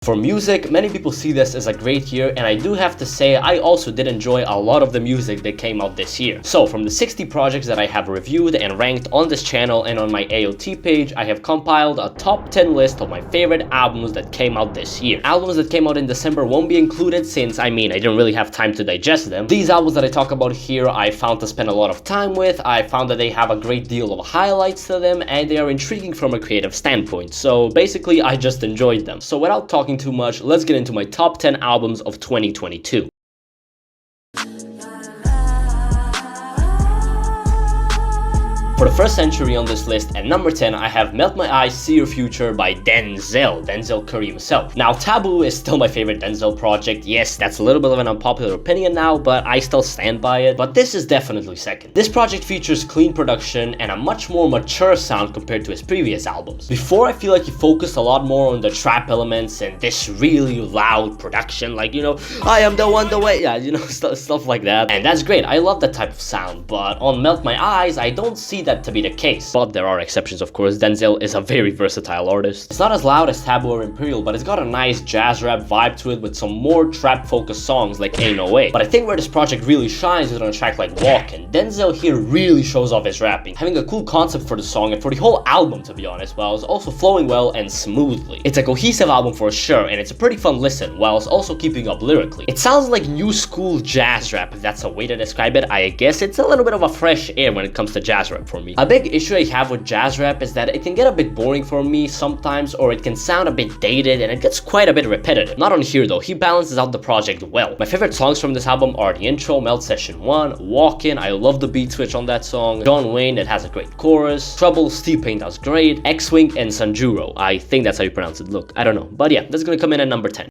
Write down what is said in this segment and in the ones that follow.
For music, many people see this as a great year, and I do have to say I also did enjoy a lot of the music that came out this year. So from the 60 projects that I have reviewed and ranked on this channel and on my AOT page, I have compiled a top 10 list of my favorite albums that came out this year. Albums that came out in December won't be included since, I didn't really have time to digest them. These albums that I talk about here, I found to spend a lot of time with. I found that they have a great deal of highlights to them, and they are intriguing from a creative standpoint. So basically, I just enjoyed them. So without talking too much, let's get into my top 10 albums of 2022. For the first entry on this list, at number 10, I have Melt My Eyes, See Your Future by Denzel Curry himself. Now, Taboo is still my favorite Denzel project. Yes, that's a little bit of an unpopular opinion now, but I still stand by it. But this is definitely second. This project features clean production and a much more mature sound compared to his previous albums. Before, I feel like he focused a lot more on the trap elements and this really loud production, like, I am the one, the way, stuff like that. And that's great, I love that type of sound. But on Melt My Eyes, I don't see that to be the case, but there are exceptions, of course. Denzel is a very versatile artist. It's not as loud as Taboo or Imperial, but it's got a nice jazz rap vibe to it with some more trap focused songs like Ain't No Way. But I think where this project really shines is on a track like Walkin'. Denzel here really shows off his rapping, having a cool concept for the song and for the whole album, to be honest, while it's also flowing well and smoothly. It's a cohesive album for sure, and it's a pretty fun listen while it's also keeping up lyrically. It sounds like new school jazz rap, if that's a way to describe it. I guess it's a little bit of a fresh air when it comes to jazz rap for me. A big issue I have with jazz rap is that it can get a bit boring for me sometimes, or it can sound a bit dated and it gets quite a bit repetitive. Not on here though, he balances out the project well. My favorite songs from this album are the intro, Melt Session 1, Walkin', I love the beat switch on that song, John Wayne, it has a great chorus, Trouble, T-Pain does great, X-Wing, and Sanjuro. I think that's how you pronounce it, look, I don't know. But yeah, that's gonna come in at number 10.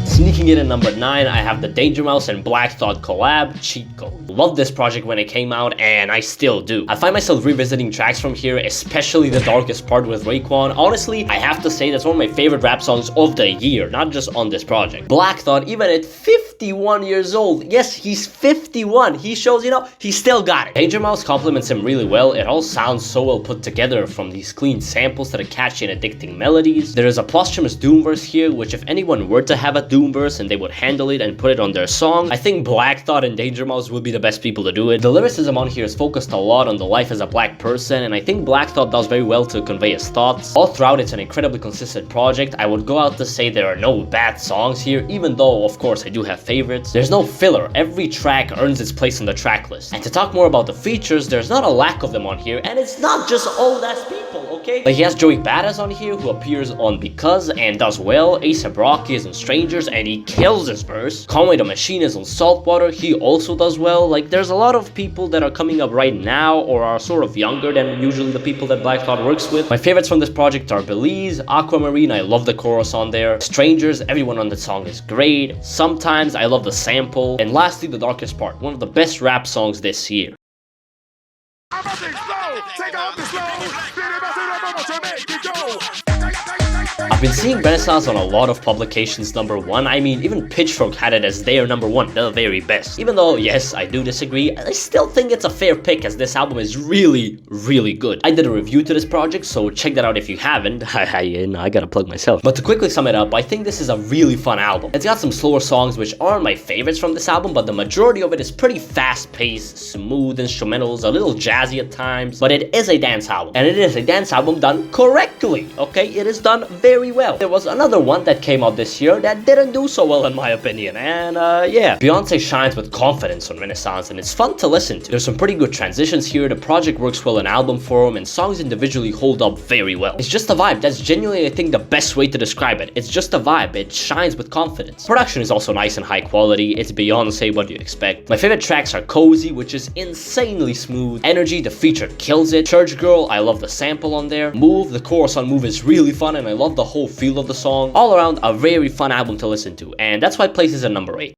Sneaking in at number 9, I have the Danger Mouse and Black Thought collab, Cheat Code. Loved this project when it came out, and I still do. I find myself revisiting tracks from here, especially the darkest part with Raekwon. Honestly, I have to say that's one of my favorite rap songs of the year, not just on this project. Black Thought, even at 51 years old, yes, he's 51, he shows, he still got it. Danger Mouse complements him really well. It all sounds so well put together, from these clean samples to the catchy and addicting melodies. There is a posthumous Doom verse here, which if anyone were to have a Doom verse and they would handle it and put it on their song, I think Black Thought and Danger Mouse would be the best people to do it. The lyricism on here is focused a lot on the life as a black person, and I think Black Thought does very well to convey his thoughts. All throughout, it's an incredibly consistent project. I would go out to say there are no bad songs here, even though of course I do have favorites. There's no filler, every track earns its place on the track list. And to talk more about the features, there's not a lack of them on here, and it's not just old ass people, okay? Like, he has Joey Badass on here, who appears on Because and does well. A$AP Rocky is on Strangers and he kills his verse. Conway the Machine is on Saltwater, he also does well. Like, there's a lot of people that are coming up right now or are sort of younger than usually the people that Black Thought works with. My favorites from this project are Belize, Aquamarine, I love the chorus on there, Strangers, everyone on the song is great, Sometimes, I love the sample, and lastly, The Darkest Part, one of the best rap songs this year. I've been seeing Renaissance on a lot of publications number 1. Even Pitchfork had it as their number 1, the very best. Even though, yes, I do disagree, I still think it's a fair pick as this album is really, really good. I did a review to this project, so check that out if you haven't. I gotta plug myself. But to quickly sum it up, I think this is a really fun album. It's got some slower songs which aren't my favorites from this album, but the majority of it is pretty fast-paced, smooth instrumentals, a little jazzy at times, but it is a dance album. And it is a dance album done correctly, okay? It is done very well. There was another one that came out this year that didn't do so well in my opinion, and yeah. Beyonce shines with confidence on Renaissance, and it's fun to listen to. There's some pretty good transitions here, the project works well in album form, and songs individually hold up very well. It's just a vibe, that's genuinely I think the best way to describe it. It's just a vibe, it shines with confidence. Production is also nice and high quality, it's Beyonce, what do you expect? My favorite tracks are Cozy, which is insanely smooth, Energy, the feature kills it, Church Girl, I love the sample on there, Move, the chorus on Move is really fun, and I love the whole feel of the song. All around, a very fun album to listen to, and that's why it places at number 8.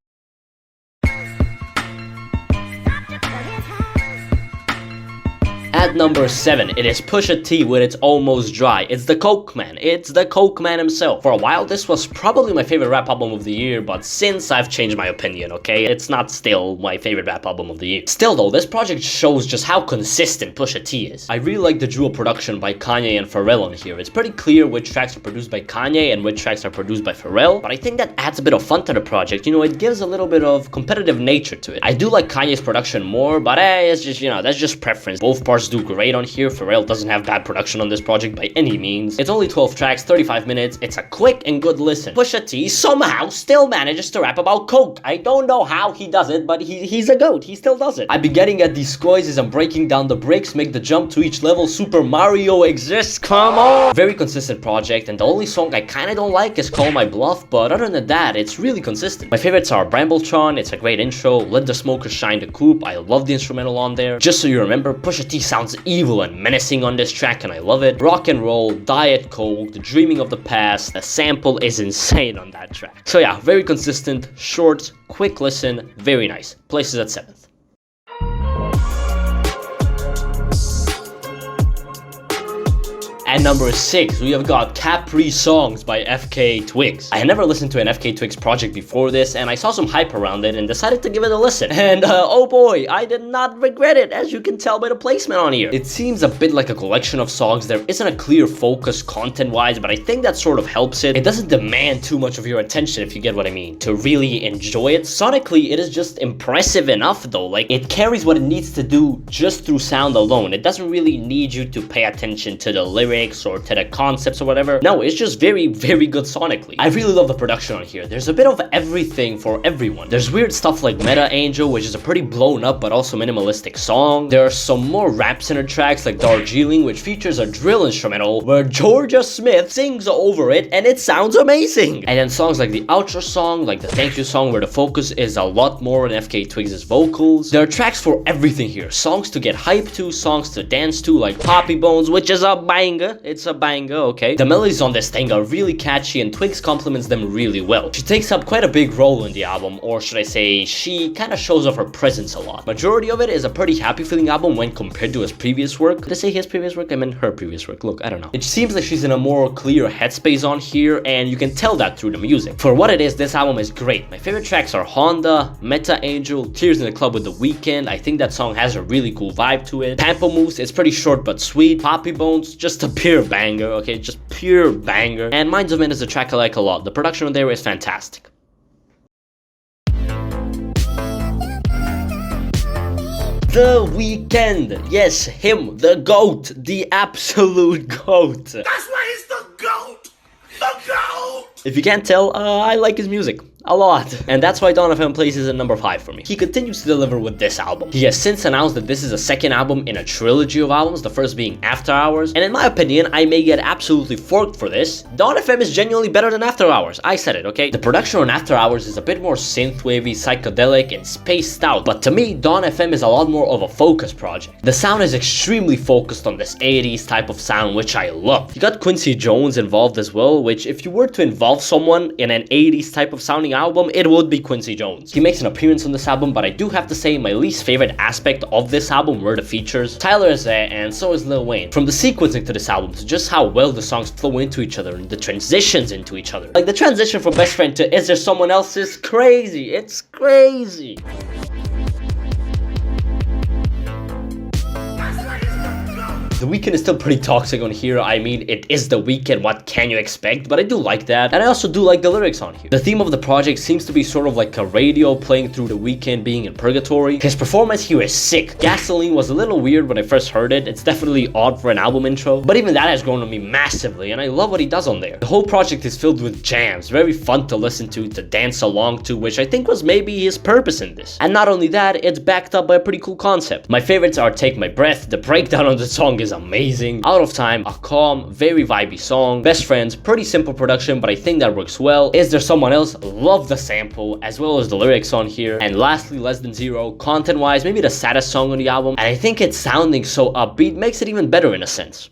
At At number 7, it is Pusha T with It's Almost Dry. It's the Coke Man. It's the Coke Man himself. For a while, this was probably my favorite rap album of the year, but since I've changed my opinion, okay? It's not still my favorite rap album of the year. Still though, this project shows just how consistent Pusha T is. I really like the dual production by Kanye and Pharrell on here. It's pretty clear which tracks are produced by Kanye and which tracks are produced by Pharrell, but I think that adds a bit of fun to the project. You know, it gives a little bit of competitive nature to it. I do like Kanye's production more, but it's just, you know, that's just preference. Both parts do great on here. Pharrell doesn't have bad production on this project by any means. It's only 12 tracks, 35 minutes. It's a quick and good listen. Pusha T somehow still manages to rap about coke. I don't know how he does it, but he's a goat. He still does it. I be getting at these squoises and breaking down the bricks, make the jump to each level. Super Mario exists, come on! Very consistent project, and the only song I kinda don't like is Call My Bluff, but other than that, it's really consistent. My favorites are Brambletron, it's a great intro, Let the Smokers Shine the Coupe, I love the instrumental on there. Just so you remember, Pusha T sounds evil and menacing on this track, and I love it. Rock and Roll, Diet Coke, The Dreaming of the Past, the sample is insane on that track. So yeah, very consistent, short, quick listen, very nice. Places at 7th. At number 6, we have got Capri Songs by FK Twigs. I had never listened to an FK Twigs project before this, and I saw some hype around it and decided to give it a listen. And oh boy, I did not regret it, as you can tell by the placement on here. It seems a bit like a collection of songs. There isn't a clear focus content-wise, but I think that sort of helps it. It doesn't demand too much of your attention, if you get what I mean, to really enjoy it. Sonically, it is just impressive enough though. Like, it carries what it needs to do just through sound alone. It doesn't really need you to pay attention to the lyrics or to the concepts or whatever. No, it's just very, very good sonically. I really love the production on here. There's a bit of everything for everyone. There's weird stuff like Meta Angel, which is a pretty blown up but also minimalistic song. There are some more rap-centered tracks like Darjeeling, which features a drill instrumental where Georgia Smith sings over it and it sounds amazing. And then songs like the outro song, like the thank you song, where the focus is a lot more on FK Twigs' vocals. There are tracks for everything here. Songs to get hyped to, songs to dance to, like Poppy Bones, which is a banger. It's a banger, okay? The melodies on this thing are really catchy and Twigs complements them really well. She takes up quite a big role in the album, or should I say, she kind of shows off her presence a lot. Majority of it is a pretty happy feeling album when compared to his previous work. Did I say his previous work? I meant her previous work. Look, I don't know. It seems like she's in a more clear headspace on here, and you can tell that through the music. For what it is, this album is great. My favorite tracks are Honda, Meta Angel, Tears in the Club with The Weeknd. I think that song has a really cool vibe to it. Pamplemousse, it's pretty short but sweet. Poppy Bones, just a pure banger, okay, just pure banger. And Minds of Men is a track I like a lot. The production on there is fantastic. The Weeknd, yes, him, the GOAT, the absolute GOAT. That's why he's the GOAT, the GOAT. If you can't tell, I like his music a lot, and that's why Dawn FM places at number 5 for me. He continues to deliver with this album. He has since announced that this is a second album in a trilogy of albums, the first being After Hours, and in my opinion, I may get absolutely forked for this. Dawn FM is genuinely better than After Hours. I said it, okay? The production on After Hours is a bit more synthwavy, psychedelic, and spaced out, but to me, Dawn FM is a lot more of a focus project. The sound is extremely focused on this 80s type of sound, which I love. You got Quincy Jones involved as well, which if you were to involve someone in an 80s type of sounding album, it would be Quincy Jones. He makes an appearance on this album, but I do have to say my least favorite aspect of this album were the features. Tyler is there, and so is Lil Wayne. From the sequencing to this album to just how well the songs flow into each other and the transitions into each other. Like the transition from Best Friend to Is There Someone Else is crazy. It's crazy. The Weeknd is still pretty toxic on here. I mean, it is The Weeknd, what can you expect? But I do like that, and I also do like the lyrics on here. The theme of the project seems to be sort of like a radio playing through The Weeknd being in purgatory. His performance here is sick. Gasoline was a little weird when I first heard it. It's definitely odd for an album intro, but even that has grown on me massively, and I love what he does on there. The whole project is filled with jams, very fun to listen to dance along to, which I think was maybe his purpose in this. And not only that, it's backed up by a pretty cool concept. My favorites are Take My Breath. The breakdown on the song is amazing. Out of Time, a calm, very vibey song. Best Friends, pretty simple production, but I think that works well. Is There Someone Else? Love the sample, as well as the lyrics on here. And lastly, Less Than Zero, content-wise, maybe the saddest song on the album, and I think it's sounding so upbeat makes it even better in a sense.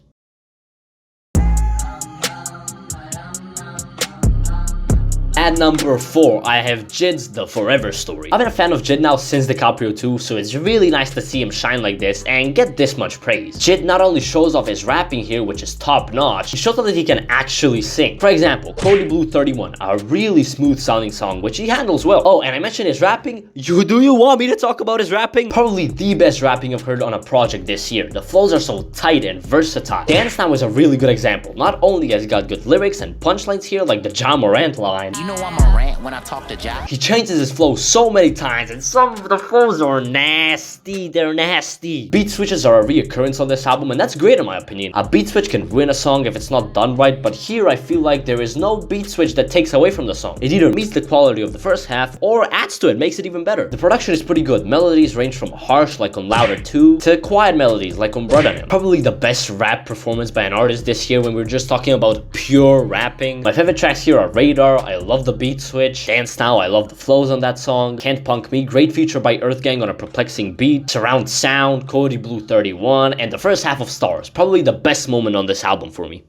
At number 4, I have JID's The Forever Story. I've been a fan of JID now since DiCaprio 2, so it's really nice to see him shine like this and get this much praise. JID not only shows off his rapping here, which is top notch, he shows off that he can actually sing. For example, Cody Blue 31, a really smooth sounding song, which he handles well. Oh, and I mentioned his rapping. Do you want me to talk about his rapping? Probably the best rapping I've heard on a project this year. The flows are so tight and versatile. Dance Now is a really good example. Not only has he got good lyrics and punchlines here, like the Ja Morant line. You know I'm a rant when I talk to Ja. He changes his flow so many times, and some of the flows are nasty. They're nasty. Beat switches are a reoccurrence on this album, and that's great in my opinion. A beat switch can ruin a song if it's not done right, but here I feel like there is no beat switch that takes away from the song. It either meets the quality of the first half or adds to it, makes it even better. The production is pretty good. Melodies range from harsh like on Louder 2 to quiet melodies like on Blood on Him. Probably the best rap performance by an artist this year when we're just talking about pure rapping. My favorite tracks here are Radar, I love the beat switch. Dance Now, I love the flows on that song. Can't Punk Me, great feature by EarthGang on a perplexing beat. Surround Sound, Cody Blue 31, and the first half of Stars. Probably the best moment on this album for me.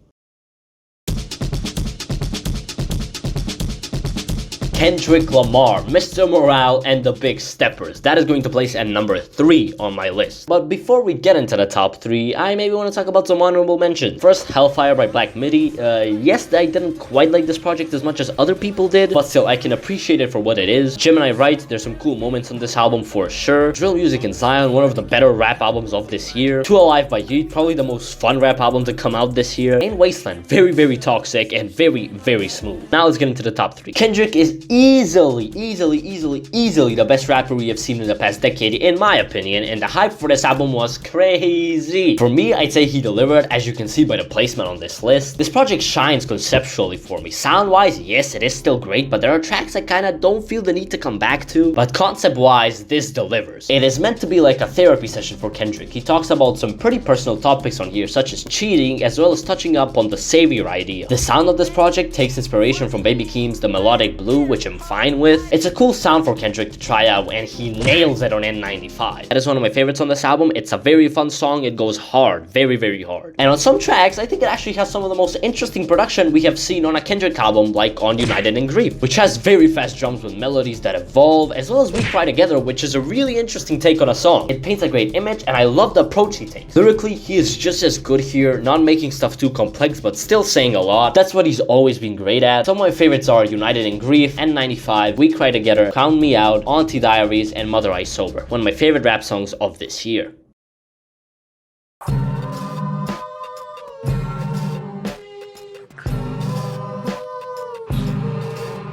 Kendrick Lamar, Mr. Morale, and the Big Steppers. That is going to place at number 3 on my list. But before we get into the top 3, I maybe want to talk about some honorable mentions. First, Hellfire by Black Midi. Yes, I didn't quite like this project as much as other people did, but still, I can appreciate it for what it is. Gemini Wright, there's some cool moments on this album for sure. Drill Music in Zion, one of the better rap albums of this year. Too Alive by Yeet, probably the most fun rap album to come out this year. And Wasteland, very, very toxic and very, very smooth. Now let's get into the top 3. Kendrick is easily the best rapper we have seen in the past decade, in my opinion, and the hype for this album was crazy. For me, I'd say he delivered, as you can see by the placement on this list. This project shines conceptually for me. Sound-wise, yes, it is still great, but there are tracks I kinda don't feel the need to come back to. But concept-wise, this delivers. It is meant to be like a therapy session for Kendrick. He talks about some pretty personal topics on here, such as cheating, as well as touching up on the savior idea. The sound of this project takes inspiration from Baby Keem's The Melodic Blue, which I'm fine with. It's a cool sound for Kendrick to try out, and he nails it on N95. That is one of my favorites on this album. It's a very fun song. It goes hard, very, very hard. And on some tracks, I think it actually has some of the most interesting production we have seen on a Kendrick album, like on United in Grief, which has very fast drums with melodies that evolve, as well as We Cry Together, which is a really interesting take on a song. It paints a great image, and I love the approach he takes. Lyrically, he is just as good here, not making stuff too complex, but still saying a lot. That's what he's always been great at. Some of my favorites are United in Grief, N95, We Cry Together, Count Me Out, Auntie Diaries, and Mother I Sober. One of my favorite rap songs of this year.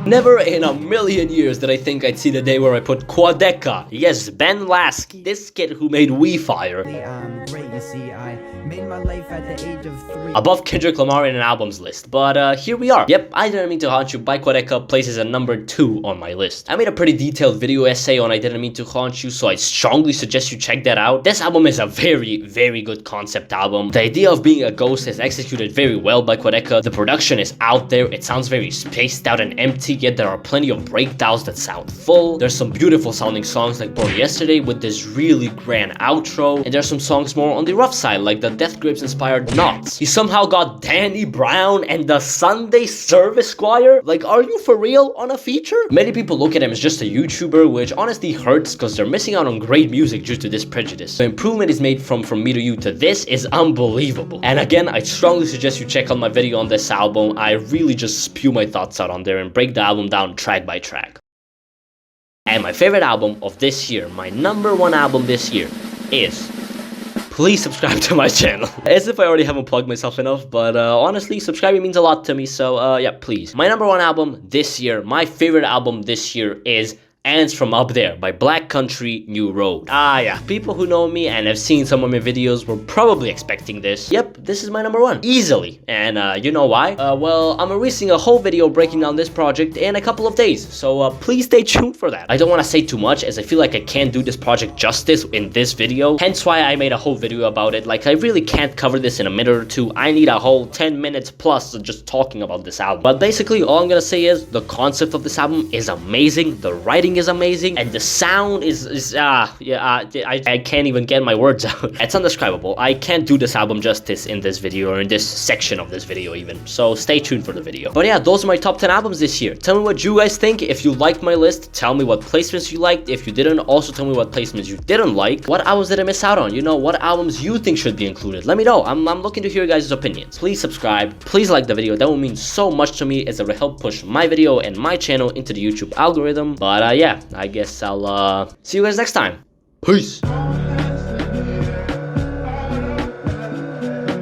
Never in a million years did I think I'd see the day where I put Quadeca, yes, Ben Lasky, this kid who made We Fire, Great, you see, I made my life at the age of 3. above Kendrick Lamar in an albums list, but here we are. Yep, I Didn't Mean to Haunt You by Quadeca places at number 2 on my list. I made a pretty detailed video essay on I Didn't Mean to Haunt You, so I strongly suggest you check that out. This album is a very, very good concept album. The idea of being a ghost is executed very well by Quadeca. The production is out there, it sounds very spaced out and empty, yet there are plenty of breakdowns that sound full. There's some beautiful sounding songs like Born Yesterday with this really grand outro, and there's some songs more on the rough side like the Death Grips inspired Knots. He somehow got Danny Brown and the Sunday Service Choir. Like, are you for real on a feature? Many people look at him as just a YouTuber, which honestly hurts because they're missing out on great music due to this prejudice. The improvement is made from Me to You to this is unbelievable. And again, I strongly suggest you check out my video on this album. I really just spew my thoughts out on there and break the album down track by track. And my favorite album of this year, my number 1 album this year, is... Please subscribe to my channel. As if I already haven't plugged myself enough, but honestly, subscribing means a lot to me, so yeah, please. My number 1 album this year, my favorite album this year is Ants from Up There by Black Country New Road. Ah yeah, people who know me and have seen some of my videos were probably expecting this. Yep, this is my number 1, easily. And you know why? Well, I'm releasing a whole video breaking down this project in a couple of days, so please stay tuned for that. I don't want to say too much as I feel like I can't do this project justice in this video, hence why I made a whole video about it. Like, I really can't cover this in a minute or two. I need a whole 10 minutes plus of just talking about this album. But basically, all I'm gonna say is the concept of this album is amazing, the writing mixing is amazing, and the sound is I can't even get my words out. It's undescribable. I can't do this album justice in this video, or in this section of this video even. So stay tuned for the video. But yeah, those are my top 10 albums this year. Tell me what you guys think. If you liked my list, tell me what placements you liked. If you didn't, also tell me what placements you didn't like. What albums did I miss out on? You know, what albums you think should be included? Let me know. I'm looking to hear your guys' opinions. Please subscribe. Please like the video. That will mean so much to me, as it will help push my video and my channel into the YouTube algorithm. But yeah, I guess I'll see you guys next time. Peace.